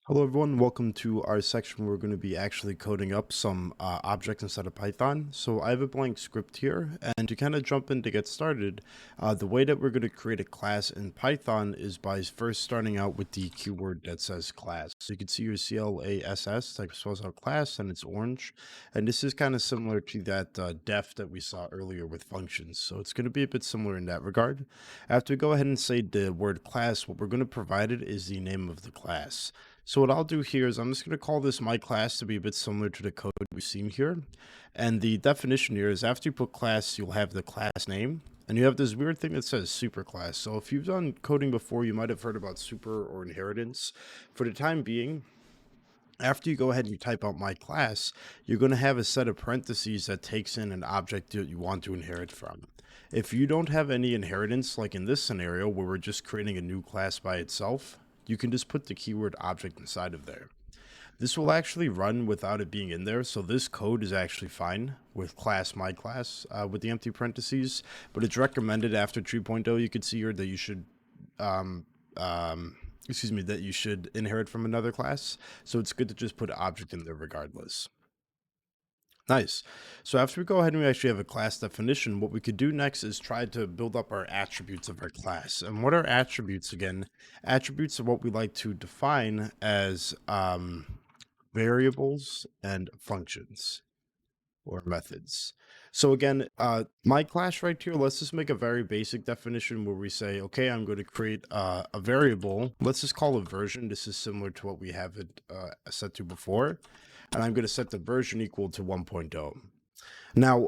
Hello everyone, welcome to our section where we're going to be actually coding up some objects inside of Python. So I have a blank script here, and to kind of jump in to get started, the way that we're going to create a class in Python is by first starting out with the keyword that says class. So you can see your CLASS type spells out class, and it's orange. And this is kind of similar to that def that we saw earlier with functions. So it's going to be a bit similar in that regard. After we go ahead and say the word class, what we're going to provide it is the name of the class. So what I'll do here is I'm just going to call this my class to be a bit similar to the code we've seen here. And the definition here is after you put class, you'll have the class name. And you have this weird thing that says superclass. So if you've done coding before, you might have heard about super or inheritance. For the time being, after you go ahead and you type out my class, you're going to have a set of parentheses that takes in an object that you want to inherit from. If you don't have any inheritance, like in this scenario where we're just creating a new class by itself, you can just put the keyword object inside of there. This will actually run without it being in there, so this code is actually fine with class my class with the empty parentheses, but it's recommended after 3.0. You can see here that you should that you should inherit from another class, so it's good to just put object in there regardless. Nice. So after we go ahead and we actually have a class definition, what we could do next is try to build up our attributes of our class. And what are attributes again? Attributes are what we like to define as variables and functions or methods. So again, my class right here, let's just make a very basic definition where we say, okay, I'm going to create a variable. Let's just call it version. This is similar to what we have it set to before. And I'm going to set the version equal to 1.0. Now,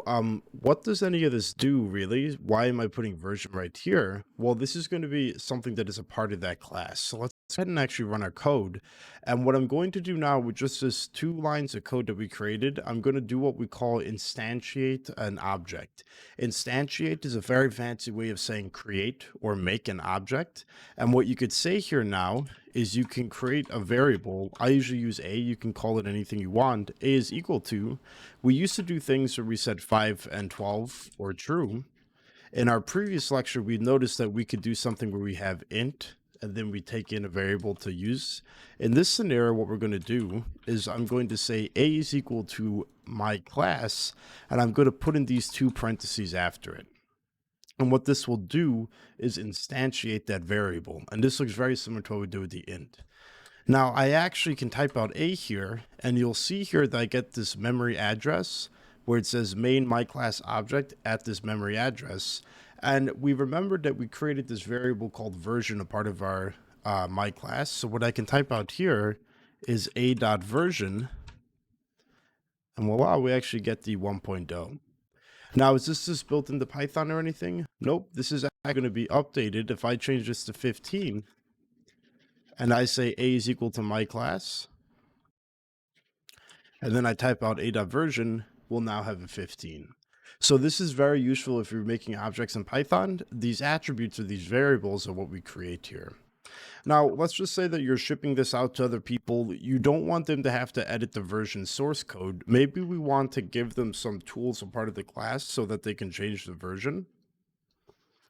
what does any of this do really? Why am I putting version right here? Well, this is going to be something that is a part of that class. So let's go ahead and actually run our code. And what I'm going to do now with just this 2 lines of code that we created, I'm going to do what we call instantiate an object. Instantiate is a very fancy way of saying create or make an object. And what you could say here now is you can create a variable. I usually use a, you can call it anything you want. A is equal to, we used to do things where we said 5 and 12 or true. In our previous lecture, we noticed that we could do something where we have int and then we take in a variable to use. In this scenario, what we're going to do is I'm going to say a is equal to my class, and I'm going to put in these 2 parentheses after it. And what this will do is instantiate that variable. And this looks very similar to what we do with the int. Now, I actually can type out a here, and you'll see here that I get this memory address where it says main my class object at this memory address. And we remembered that we created this variable called version, a part of our my class. So what I can type out here is a.version, and voila, we actually get the 1.0. Now, is this built into Python or anything? Nope, this is actually going to be updated. If I change this to 15, and I say a is equal to my class, and then I type out a.version, we'll now have a 15. So this is very useful if you're making objects in Python. These attributes or these variables are what we create here. Now, let's just say that you're shipping this out to other people. You don't want them to have to edit the version source code. Maybe we want to give them some tools as part of the class so that they can change the version.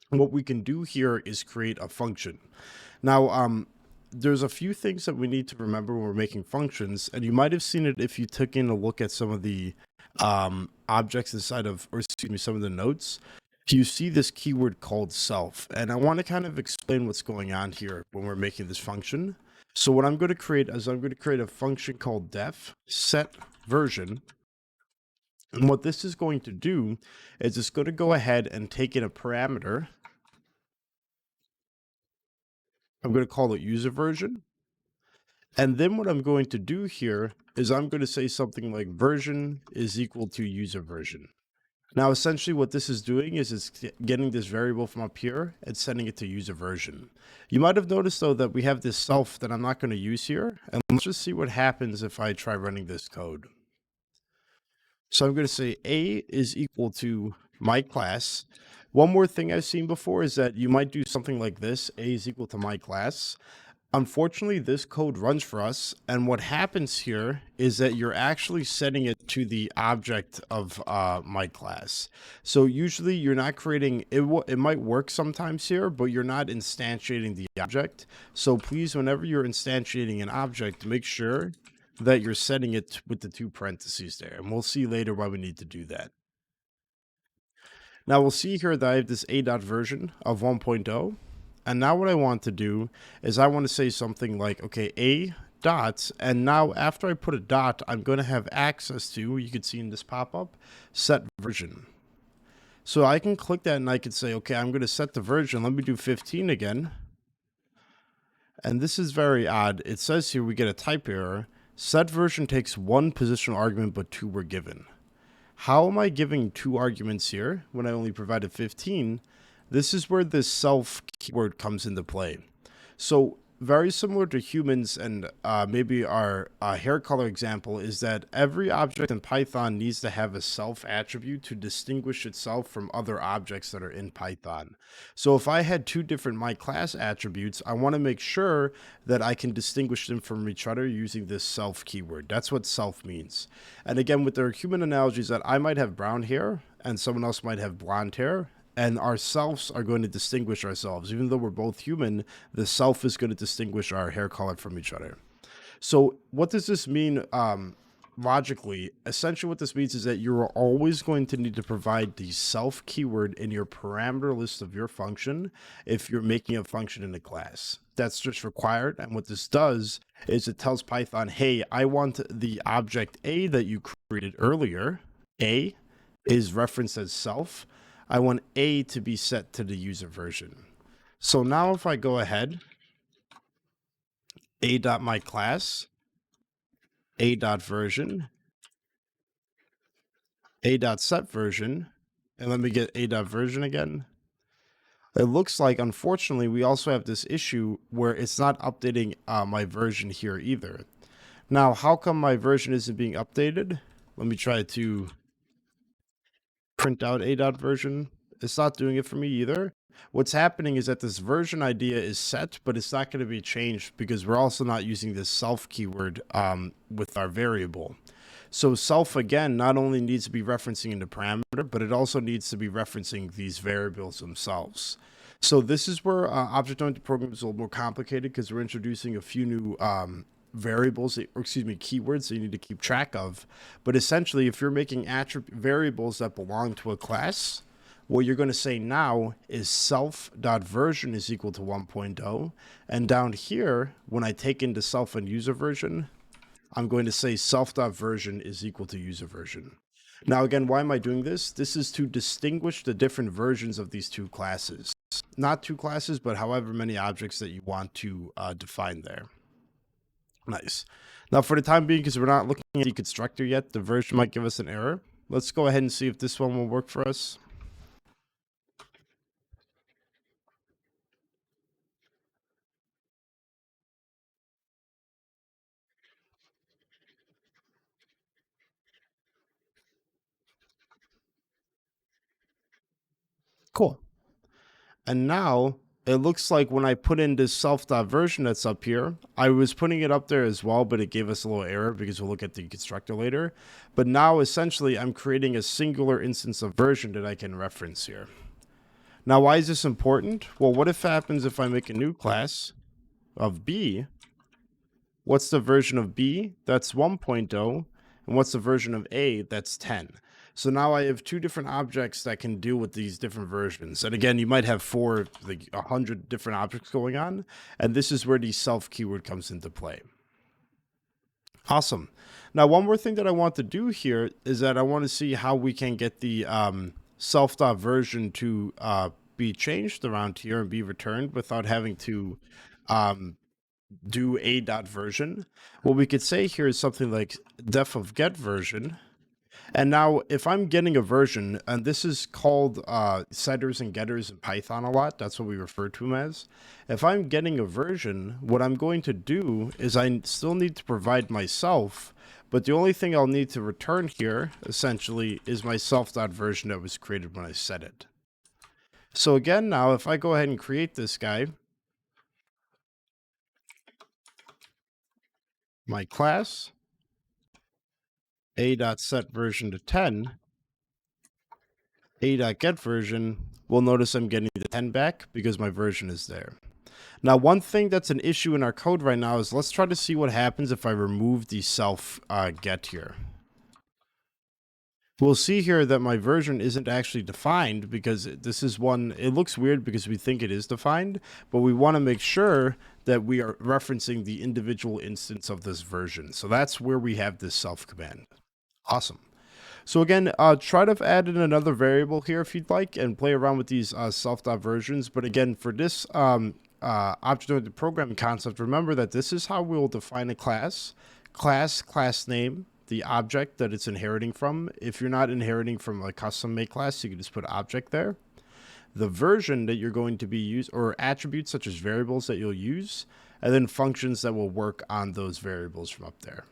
What we can do here is create a function. Now, there's a few things that we need to remember when we're making functions, and you might have seen it if you took in a look at some of the objects inside of, or excuse me, some of the notes. You see this keyword called self, and I want to kind of explain what's going on here when we're making this function. So what I'm going to create is I'm going to create a function called def set version. And what this is going to do is it's going to go ahead and take in a parameter. I'm going to call it user version. And then what I'm going to do here is I'm going to say something like version is equal to user version. Now, essentially what this is doing is it's getting this variable from up here and sending it to user version. You might have noticed though that we have this self that I'm not going to use here. And let's just see what happens if I try running this code. So I'm going to say a is equal to my class. One more thing I've seen before is that you might do something like this. A is equal to my class. Unfortunately, this code runs for us, and what happens here is that you're actually setting it to the object of my class. So usually you're not creating it. It might work sometimes here, but you're not instantiating the object. So please, whenever you're instantiating an object, make sure that you're setting it with the two parentheses there, and we'll see later why we need to do that. Now we'll see here that I have this a dot version of 1.0. And now what I want to do is I want to say something like, okay, a dot. And now after I put a dot, I'm going to have access to, you can see in this pop-up, set version. So I can click that and I can say, okay, I'm going to set the version. Let me do 15 again. And this is very odd. It says here we get a type error. Set version takes one positional argument, but two were given. How am I giving two arguments here when I only provided 15? This is where this self keyword comes into play. So very similar to humans and maybe our hair color example is that every object in Python needs to have a self attribute to distinguish itself from other objects that are in Python. So if I had two different my class attributes, I want to make sure that I can distinguish them from each other using this self keyword. That's what self means. And again, with their human analogies that I might have brown hair and someone else might have blonde hair, and ourselves are going to distinguish ourselves. Even though we're both human, the self is going to distinguish our hair color from each other. So what does this mean logically? Essentially what this means is that you're always going to need to provide the self keyword in your parameter list of your function if you're making a function in a class. That's just required. And what this does is it tells Python, hey, I want the object A that you created earlier. A is referenced as self. I want A to be set to the user version. So now if I go ahead, a.myClass, a.version, a.setVersion, and let me get a.version again. It looks like, unfortunately, we also have this issue where it's not updating my version here either. Now, how come my version isn't being updated? Let me try to print out a.version. It's not doing it for me either. What's happening is that this version idea is set, but it's not going to be changed because we're also not using this self keyword with our variable. So self, again, not only needs to be referencing in the parameter, but it also needs to be referencing these variables themselves. So this is where object-oriented programming is a little more complicated because we're introducing a few new variables, or excuse me, keywords that you need to keep track of. But essentially, if you're making variables that belong to a class, what you're going to say now is self.version is equal to 1.0. And down here, when I take into self and user version, I'm going to say self.version is equal to user version. Now, again, why am I doing this? This is to distinguish the different versions of these two classes. Not two classes, but however many objects that you want to define there. Nice. Now, for the time being, because we're not looking at the constructor yet, the version might give us an error. Let's go ahead and see if this one will work for us. Cool. And now it looks like when I put in this self.version that's up here, I was putting it up there as well, but it gave us a little error because we'll look at the constructor later. But now essentially I'm creating a singular instance of version that I can reference here. Now, why is this important? Well, what if happens if I make a new class of B? What's the version of B? That's 1.0. And what's the version of A? That's 10. So now I have two different objects that can deal with these different versions. And again, you might have 100 different objects going on. And this is where the self keyword comes into play. Awesome. Now, one more thing that I want to do here is that I want to see how we can get the self.version to be changed around here and be returned without having to do a.version. What we could say here is something like def of get version. And now if I'm getting a version, and this is called setters and getters in Python a lot, that's what we refer to them as. If I'm getting a version, what I'm going to do is I still need to provide myself, but the only thing I'll need to return here essentially is my self.version that was created when I set it. So again, now if I go ahead and create this guy, my class a.set version to 10, a.get version, we'll notice I'm getting the 10 back because my version is there. Now, one thing that's an issue in our code right now is let's try to see what happens if I remove the self get here. We'll see here that my version isn't actually defined because this is one, it looks weird because we think it is defined, but we want to make sure that we are referencing the individual instance of this version. So that's where we have this self command. Awesome. So again, try to add in another variable here if you'd like and play around with these self.versions. But again, for this object-oriented programming concept, remember that this is how we'll define a class, class name, the object that it's inheriting from. If you're not inheriting from a custom-made class, you can just put object there. The version that you're going to be used, or attributes such as variables that you'll use, and then functions that will work on those variables from up there.